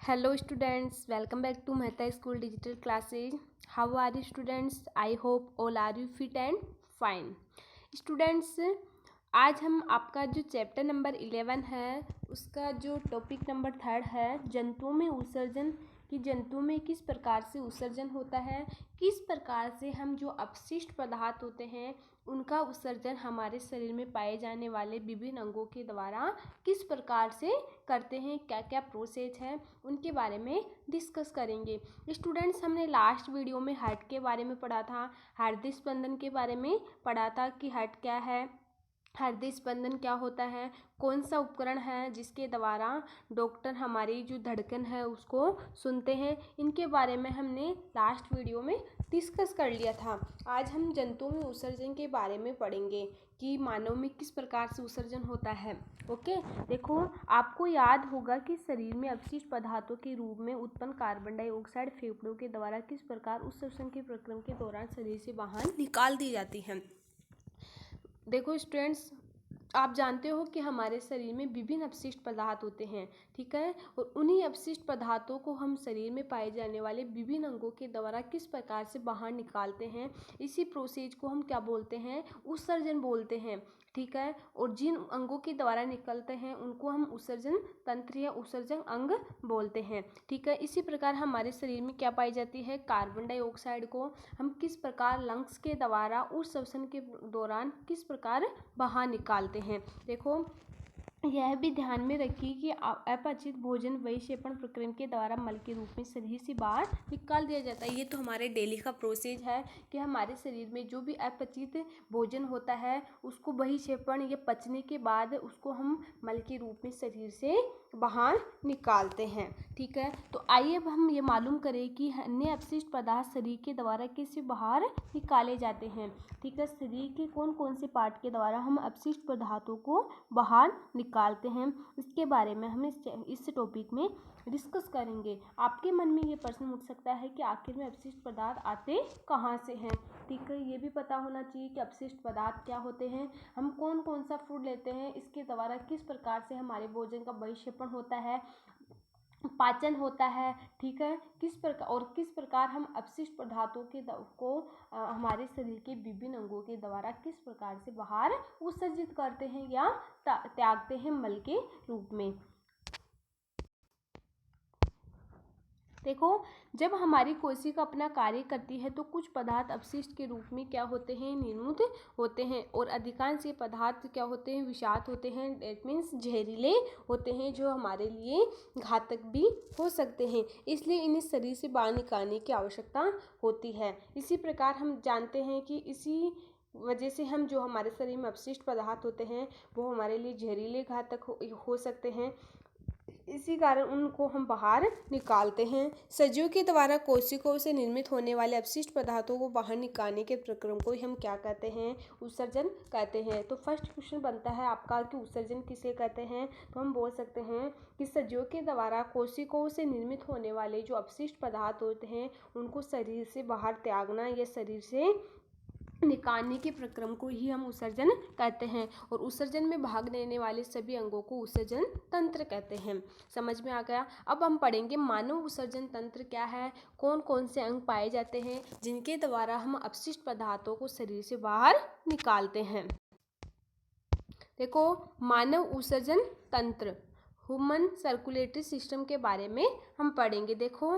Hello students, welcome back to Mehta School Digital Classes. How are you students? I hope all are you fit and fine. Students, आज हम आपका जो chapter number 11 है उसका जो topic number 3 है जंतुओं में उत्सर्जन कि जंतुओं में किस प्रकार से उत्सर्जन होता है, किस प्रकार से हम जो अपशिष्ट पदार्थ होते हैं उनका उत्सर्जन हमारे शरीर में पाए जाने वाले विभिन्न अंगों के द्वारा किस प्रकार से करते हैं, क्या क्या प्रोसेस है उनके बारे में डिस्कस करेंगे। स्टूडेंट्स, हमने लास्ट वीडियो में हार्ट के बारे में पढ़ा था, हृदय स्पंदन के बारे में पढ़ा था कि हार्ट क्या है, हृदय स्पंदन क्या होता है, कौन सा उपकरण है जिसके द्वारा डॉक्टर हमारी जो धड़कन है उसको सुनते हैं। इनके बारे में हमने लास्ट वीडियो में डिस्कस कर लिया था। आज हम जंतुओं में उत्सर्जन के बारे में पढ़ेंगे कि मानव में किस प्रकार से उत्सर्जन होता है। ओके, देखो आपको याद होगा कि शरीर में अपशिष्ट पदार्थों के रूप में उत्पन्न कार्बन डाइऑक्साइड फेफड़ों के द्वारा किस प्रकार उत्सर्जन के प्रक्रम के दौरान शरीर से बाहर निकाल दी जाती है। देखो स्टूडेंट्स, आप जानते हो कि हमारे शरीर में विभिन्न अपशिष्ट पदार्थ होते हैं, ठीक है, और उन्हीं अपशिष्ट पदार्थों को हम शरीर में पाए जाने वाले विभिन्न अंगों के द्वारा किस प्रकार से बाहर निकालते हैं, इसी प्रोसेस को हम क्या बोलते हैं, उत्सर्जन बोलते हैं, ठीक है। और जिन अंगों के द्वारा निकलते हैं उनको हम उत्सर्जन तंत्र या उत्सर्जन अंग बोलते हैं, ठीक है। इसी प्रकार हमारे शरीर में क्या पाई जाती है, कार्बन डाइऑक्साइड को हम किस प्रकार लंग्स के द्वारा उस श्वसन के दौरान किस प्रकार बाहर निकालते हैं। देखो यह भी ध्यान में रखिए कि अपचित भोजन वैक्षेपण प्रक्रम के द्वारा मल के रूप में शरीर से बाहर निकाल दिया जाता है। ये तो हमारे डेली का प्रोसेस है कि हमारे शरीर में जो भी अपचित भोजन होता है उसको वैक्षेपण या पचने के बाद उसको हम मल के रूप में शरीर से बाहर निकालते हैं, ठीक है। तो आइए अब हम ये मालूम करें कि अन्य अपशिष्ट पदार्थ शरीर के द्वारा कैसे बाहर निकाले जाते हैं, ठीक है। शरीर के कौन कौन से पार्ट के द्वारा हम अपशिष्ट पदार्थों को बाहर निकालते हैं, इसके बारे में हम इस टॉपिक में डिस्कस करेंगे। आपके मन में ये प्रश्न उठ सकता है कि आखिर में अपशिष्ट पदार्थ आते कहाँ से हैं, ठीक है। ये भी पता होना चाहिए कि अपशिष्ट पदार्थ क्या होते हैं, हम कौन कौन सा फूड लेते हैं, इसके द्वारा किस प्रकार से हमारे भोजन का वैक्षेपण होता है, पाचन होता है, ठीक है, किस प्रकार हम अपशिष्ट पदार्थों को हमारे शरीर के विभिन्न अंगों के द्वारा किस प्रकार से बाहर उत्सर्जित करते हैं या त्यागते हैं मल के रूप में। देखो जब हमारी कोशिका अपना कार्य करती है तो कुछ पदार्थ अपशिष्ट के रूप में क्या होते हैं, निर्मित होते हैं, और अधिकांश ये पदार्थ क्या होते हैं, विषाक्त होते हैं, डेट मीन्स जहरीले होते हैं, जो हमारे लिए घातक भी हो सकते हैं, इसलिए इन्हें शरीर से बाहर निकालने की आवश्यकता होती है। इसी प्रकार हम जानते हैं कि इसी वजह से हम जो हमारे शरीर में अपशिष्ट पदार्थ होते हैं वो हमारे लिए जहरीले घातक हो सकते हैं, इसी कारण उनको हम बाहर निकालते हैं। सजीव के द्वारा कोशिकाओं से निर्मित होने वाले अपशिष्ट पदार्थों को बाहर निकालने के प्रक्रम को ही हम क्या कहते हैं, उत्सर्जन कहते हैं। तो फर्स्ट क्वेश्चन बनता है आपका कि उत्सर्जन किसे कहते हैं, तो हम बोल सकते हैं कि सजीव के द्वारा कोशिकाओं से निर्मित होने वाले जो अपशिष्ट पदार्थ होते हैं उनको शरीर से बाहर त्यागना या शरीर से निकालने के प्रक्रम को ही हम उत्सर्जन कहते हैं, और उत्सर्जन में भाग लेने वाले सभी अंगों को उत्सर्जन तंत्र कहते हैं। समझ में आ गया। अब हम पढ़ेंगे मानव उत्सर्जन तंत्र क्या है, कौन कौन से अंग पाए जाते हैं जिनके द्वारा हम अपशिष्ट पदार्थों को शरीर से बाहर निकालते हैं। देखो मानव उत्सर्जन तंत्र, ह्यूमन सर्कुलेटरी सिस्टम के बारे में हम पढ़ेंगे। देखो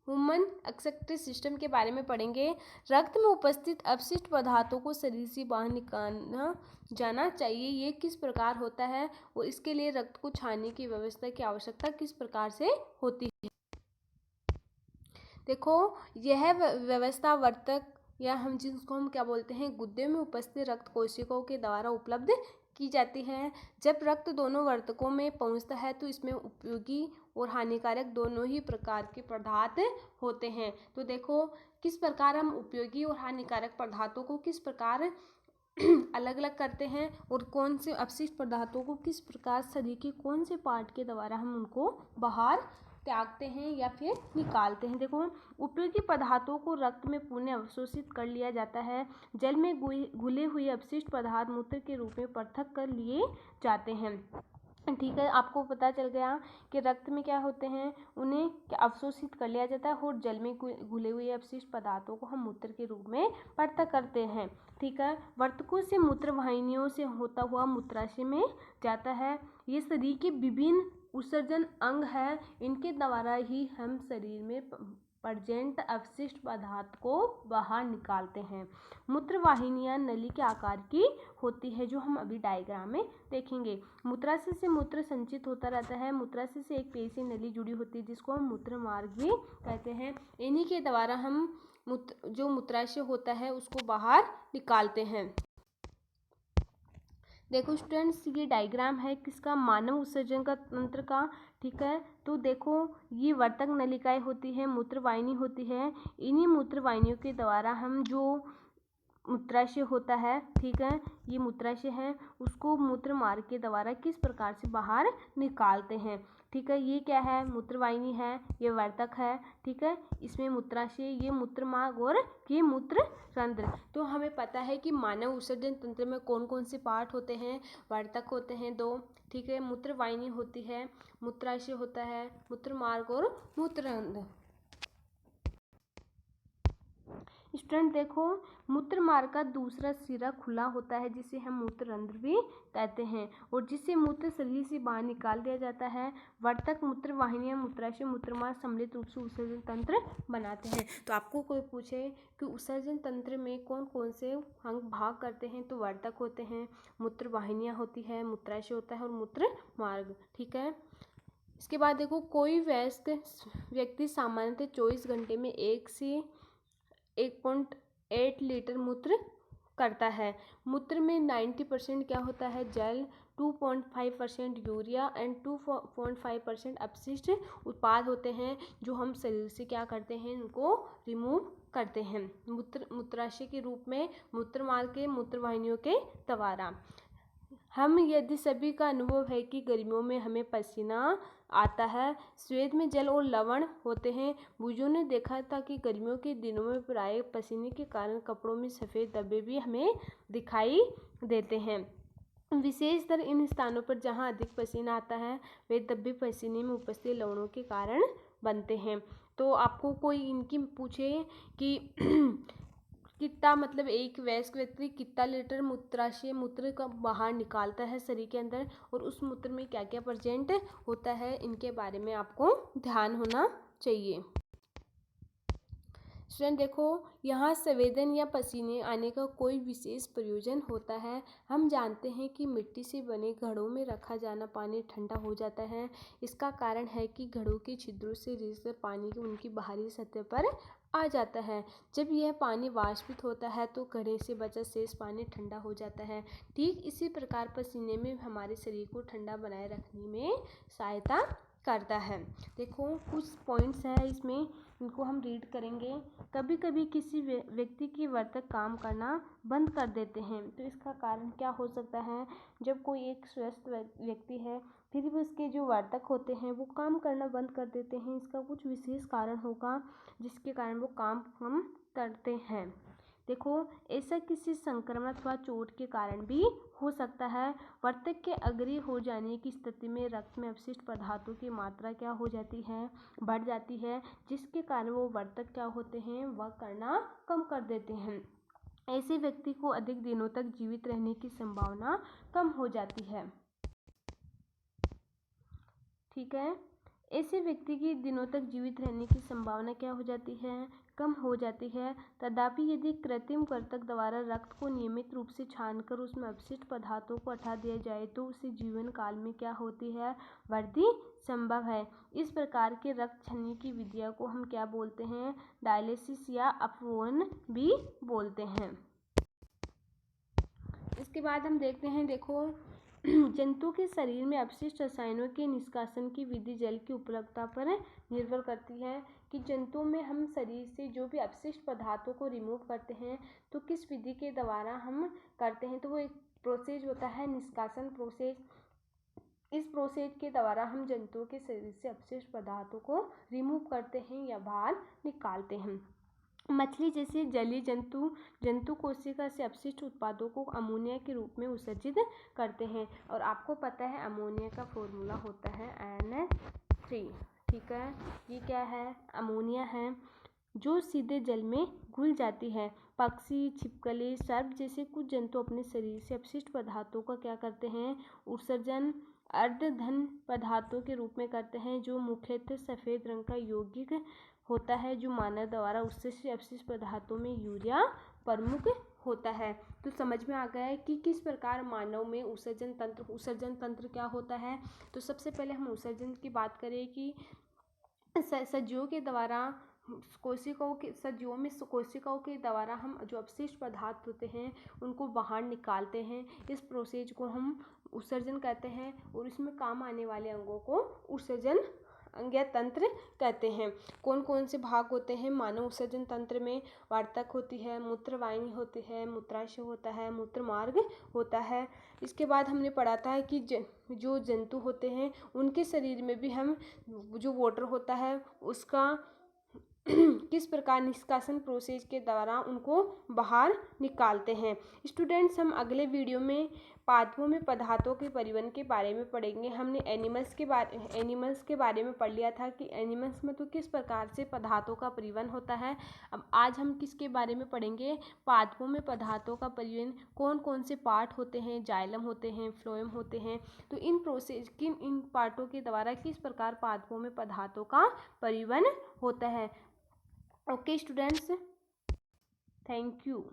ह्यूमन एक्सक्रीटरी सिस्टम के बारे में पढ़ेंगे। रक्त में उपस्थित अपशिष्ट पदार्थों को शरीर से बाहर निकालना जाना चाहिए, ये किस प्रकार होता है, और इसके लिए रक्त को छानने की व्यवस्था की आवश्यकता किस प्रकार से होती है। देखो यह व्यवस्था वर्तक या हम जिसको हम क्या बोलते हैं, गुर्दे में उपस्थित रक्त कोशिकाओं के द्वारा उपलब्ध की जाती है। जब रक्त दोनों वर्तकों में पहुंचता है तो इसमें उपयोगी और हानिकारक दोनों ही प्रकार के पदार्थ होते हैं। तो देखो किस प्रकार हम उपयोगी और हानिकारक पदार्थों को किस प्रकार अलग अलग करते हैं, और कौन से अपशिष्ट पदार्थों को किस प्रकार शरीर के कौन से पार्ट के द्वारा हम उनको बाहर त्यागते हैं या फिर निकालते हैं। देखो उपयोगी पदार्थों को रक्त में पुनः अवशोषित कर लिया जाता है। जल में घुले हुए अपशिष्ट पदार्थ मूत्र के रूप में पृथक कर लिए जाते हैं। ठीक है, आपको पता चल गया कि रक्त में क्या होते हैं, उन्हें अवशोषित कर लिया जाता है और जल में घुले हुए अपशिष्ट पदार्थों को हम मूत्र के रूप में पृथक करते हैं। ठीक है, वर्तकों से मूत्र वाहिनियों से होता हुआ मूत्राशय में जाता है। ये शरीर के विभिन्न उत्सर्जन अंग है, इनके द्वारा ही हम शरीर में प्रेजेंट अपशिष्ट पदार्थ को बाहर निकालते हैं। मूत्र वाहिनियां नली के आकार की होती है, जो हम अभी डायग्राम में देखेंगे। मूत्राशय से मूत्र संचित होता रहता है। मूत्राशय से एक पेशी नली जुड़ी होती है, जिसको हम मूत्र मार्ग भी कहते हैं। इन्हीं के द्वारा हम जो मूत्राशय होता है उसको बाहर निकालते हैं। देखो स्टूडेंट्स, ये डायग्राम है किसका, मानव उत्सर्जन का तंत्र का। ठीक है, तो देखो ये वर्तक नलिकाएं होती है, मूत्रवाहिनी होती है। इन्हीं मूत्रवाहिनियों के द्वारा हम जो मूत्राशय होता है, ठीक है, ये मूत्राशय है, उसको मूत्र मार्ग के द्वारा किस प्रकार से बाहर निकालते हैं। ठीक है, ये क्या है, मूत्रवाहिनी है, ये वर्तक है। ठीक है, इसमें मूत्राशय, ये मूत्र मार्ग और ये मूत्र रंध्र। तो हमें पता है कि मानव उत्सर्जन तंत्र में कौन कौन से पार्ट होते हैं। वर्तक होते हैं 2, ठीक है, मूत्रवाहिनी होती है, मूत्राशय होता है, मूत्र मार्ग और मूत्र रंध्र। स्टूडेंट देखो, मूत्र मार्ग का दूसरा सिरा खुला होता है, जिसे हम मूत्र रंध्र भी कहते हैं, और जिससे मूत्र शरीर से बाहर निकाल दिया जाता है। वर्तक, मूत्र वाहिनियां, मूत्राशय, मूत्र मार्ग सम्मिलित रूप से उत्सर्जन तंत्र बनाते हैं। तो आपको कोई पूछे कि उत्सर्जन तंत्र में कौन कौन से अंग भाग करते हैं, तो वर्तक होते हैं, मूत्र वाहिनियां होती है, मूत्राशय होता है और मूत्र मार्ग। ठीक है, इसके बाद देखो, कोई वयस्क व्यक्ति सामान्यतः 24 घंटे में 1 से 1.8 लीटर मूत्र करता है। मूत्र में 90% क्या होता है, जल, 2.5% यूरिया एंड 2.5% अपशिष्ट उत्पाद होते हैं, जो हम शरीर से क्या करते हैं, इनको रिमूव करते हैं मूत्राशय के रूप में, मूत्र मार्ग के, मूत्र वाहिनियों के द्वारा। हम यदि सभी का अनुभव है कि गर्मियों में हमें पसीना आता है, स्वेद में जल और लवण होते हैं। बुजुर्गों ने देखा था कि गर्मियों के दिनों में प्राय पसीने के कारण कपड़ों में सफ़ेद धब्बे भी हमें दिखाई देते हैं। विशेषतर इन स्थानों पर जहां अधिक पसीना आता है, वे धब्बे पसीने में उपस्थित लवणों के कारण बनते हैं। तो आपको कोई इनकी पूछे कि कितना, मतलब एक वयस्क व्यक्ति कितना लीटर मूत्राशय मूत्र का बाहर निकालता है शरीर के अंदर, और उस मूत्र में क्या क्या प्रेजेंट होता है, इनके बारे में आपको ध्यान होना चाहिए। स्टूडेंट देखो, यहाँ संवेदन या पसीने आने का कोई विशेष प्रयोजन होता है। हम जानते हैं कि मिट्टी से बने घड़ों में रखा जाना पानी ठंडा हो जाता है। इसका कारण है कि घड़ों के छिद्रों से रिसकर पानी उनकी बाहरी सतह पर आ जाता है। जब यह पानी वाष्पित होता है तो घड़े से बचा शेष पानी ठंडा हो जाता है। ठीक इसी प्रकार पसीने में हमारे शरीर को ठंडा बनाए रखने में सहायता करता है। देखो कुछ पॉइंट्स हैं इसमें, इनको हम रीड करेंगे। कभी कभी किसी व्यक्ति की वर्तक काम करना बंद कर देते हैं, तो इसका कारण क्या हो सकता है। जब कोई एक स्वस्थ व्यक्ति है, फिर भी उसके जो वर्तक होते हैं वो काम करना बंद कर देते हैं, इसका कुछ विशेष कारण होगा जिसके कारण वो काम कम करते हैं। देखो, ऐसा किसी संक्रमण अथवा चोट के कारण भी हो सकता है। वर्तक के अग्रिय हो जाने की स्थिति में रक्त में अपशिष्ट पदार्थों की मात्रा क्या हो जाती है, बढ़ जाती है, जिसके कारण वो वर्तक क्या होते हैं, वह करना कम कर देते हैं। ऐसे व्यक्ति को अधिक दिनों तक जीवित रहने की संभावना कम हो जाती है। ठीक है, ऐसे व्यक्ति की दिनों तक जीवित रहने की संभावना क्या हो जाती है, कम हो जाती है। तथापि यदि कृत्रिम वर्तक द्वारा रक्त को नियमित रूप से छानकर उसमें अपशिष्ट पदार्थों को हटा दिया जाए तो उसे जीवन काल में क्या होती है, वृद्धि संभव है। इस प्रकार के रक्त छानने की विधिया को हम क्या बोलते हैं, डायलिसिस या अपव्यय भी बोलते हैं। इसके बाद हम देखते हैं, देखो जंतु के शरीर में अपशिष्ट रसायनों के निष्कासन की विधि जल की उपलब्धता पर निर्भर करती है, कि जंतुओं में हम शरीर से जो भी अपशिष्ट पदार्थों को रिमूव करते हैं तो किस विधि के द्वारा हम करते हैं, तो वो एक प्रोसेस होता है, निष्कासन प्रोसेस। इस प्रोसेस के द्वारा हम जंतुओं के शरीर से अपशिष्ट पदार्थों को रिमूव करते हैं या बाहर निकालते हैं। मछली जैसे जलीय जंतु कोशिका से अपशिष्ट उत्पादों को अमोनिया के रूप में उत्सर्जित करते हैं। और आपको पता है अमोनिया का फॉर्मूला होता है NH3। ठीक है, ये क्या है? अमोनिया है जो सीधे जल में घुल जाती है। पक्षी, छिपकली, सर्प जैसे कुछ जंतु अपने शरीर से अपशिष्ट पदार्थों का क्या करते हैं? उत्सर्जन अर्धघन पदार्थों के रूप में करते हैं, जो मुख्यतः सफ़ेद रंग का यौगिक होता है, जो मानव द्वारा उत्सर्जित अपशिष्ट पदार्थों में यूरिया प्रमुख होता है। तो समझ में आ गया है कि किस प्रकार मानव में उत्सर्जन तंत्र क्या होता है। तो सबसे पहले हम उत्सर्जन की बात करें कि सजीवों के द्वारा कोशिकाओं के द्वारा हम जो अपशिष्ट पदार्थ होते हैं उनको बाहर निकालते हैं। इस प्रोसेस को हम उत्सर्जन कहते हैं और इसमें काम आने वाले अंगों को उत्सर्जन अंग या तंत्र कहते हैं। कौन कौन से भाग होते हैं मानव उत्सर्जन तंत्र में? वार्तक होती है, मूत्रवाहिनी होती है, मूत्राशय होता है, मूत्र मार्ग होता है। इसके बाद हमने पढ़ा था कि जो जंतु होते हैं उनके शरीर में भी हम जो वाटर होता है उसका किस प्रकार निष्कासन प्रोसेस के द्वारा उनको बाहर निकालते हैं। स्टूडेंट्स, हम अगले वीडियो में पादपों में पदार्थों के परिवहन के बारे में पढ़ेंगे। हमने एनिमल्स के बारे में पढ़ लिया था कि एनिमल्स में तो किस प्रकार से पदार्थों का परिवहन होता है। अब आज हम किसके बारे में पढ़ेंगे? पादपों में पदार्थों का परिवहन। कौन कौन से पार्ट होते हैं? जाइलम होते हैं, फ्लोएम होते हैं। तो इन पार्टों के द्वारा किस प्रकार पादपों में पदार्थों का परिवहन होता है। Okay students, thank you.